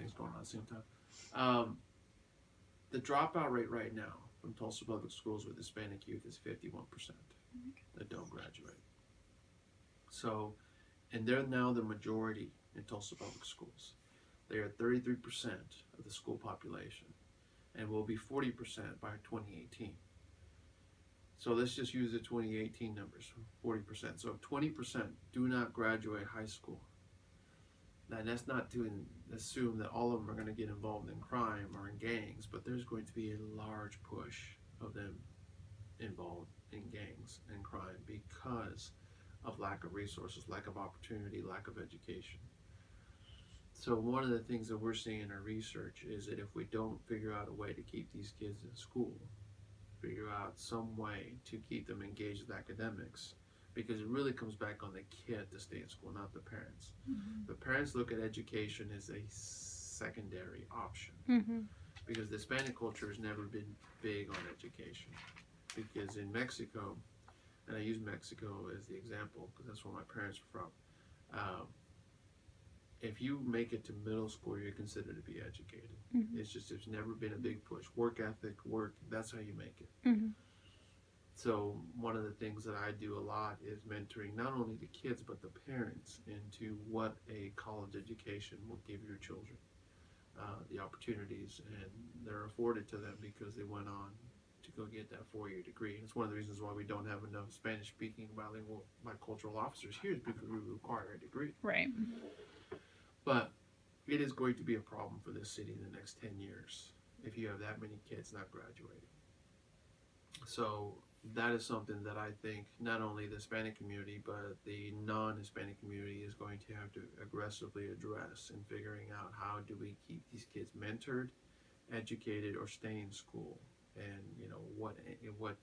things going on at the same time. Um, the dropout rate right now from Tulsa Public Schools with Hispanic youth is 51% that don't graduate. So, and they're now the majority in Tulsa Public Schools. They are 33% of the school population and will be 40% by 2018. So let's just use the 2018 numbers, 40%. So if 20% do not graduate high school, now that's not to assume that all of them are going to get involved in crime or in gangs, but there's going to be a large push of them involved in gangs and crime because of lack of resources, lack of opportunity, lack of education. So one of the things that we're seeing in our research is that if we don't figure out a way to keep these kids in school, figure out some way to keep them engaged with academics, because it really comes back on the kid to stay in school, not the parents. Mm-hmm. The parents look at education as a secondary option because the Hispanic culture has never been big on education. Because in Mexico, and I use Mexico as the example because that's where my parents are from, if you make it to middle school, you're considered to be educated. It's just there's never been a big push. Work ethic, that's how you make it. So one of the things that I do a lot is mentoring not only the kids but the parents into what a college education will give your children, the opportunities, and they're afforded to them because they went on to go get that 4-year degree. And it's one of the reasons why we don't have enough Spanish-speaking bilingual bicultural officers here is because we require a degree. Right. But it is going to be a problem for this city in the next 10 years if you have that many kids not graduating. So that is something that I think not only the Hispanic community but the non-Hispanic community is going to have to aggressively address in figuring out how do we keep these kids mentored, educated, or stay in school, and what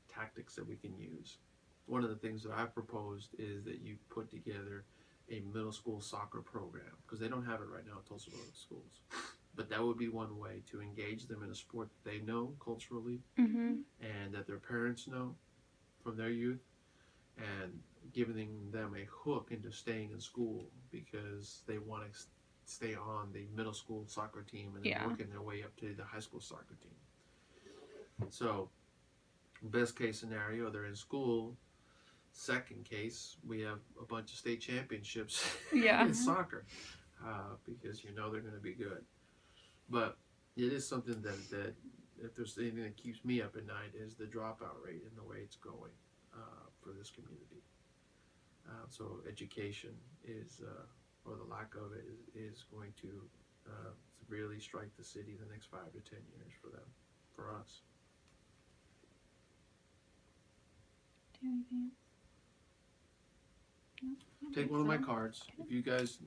tactics that we can use. One of the things that I've proposed is that you put together a middle school soccer program, because they don't have it right now at Tulsa Public Schools. But that would be one way to engage them in a sport that they know culturally and that their parents know from their youth, and giving them a hook into staying in school because they want to stay on the middle school soccer team and then working their way up to the high school soccer team. So best case scenario, they're in school. Second case, we have a bunch of state championships in soccer because they're going to be good. But it is something that if there's anything that keeps me up at night is the dropout rate and the way it's going for this community. So education is, or the lack of it, is going to really strike the city the next 5 to 10 years for us. Do you have anything else? No? Take one of my cards. If you guys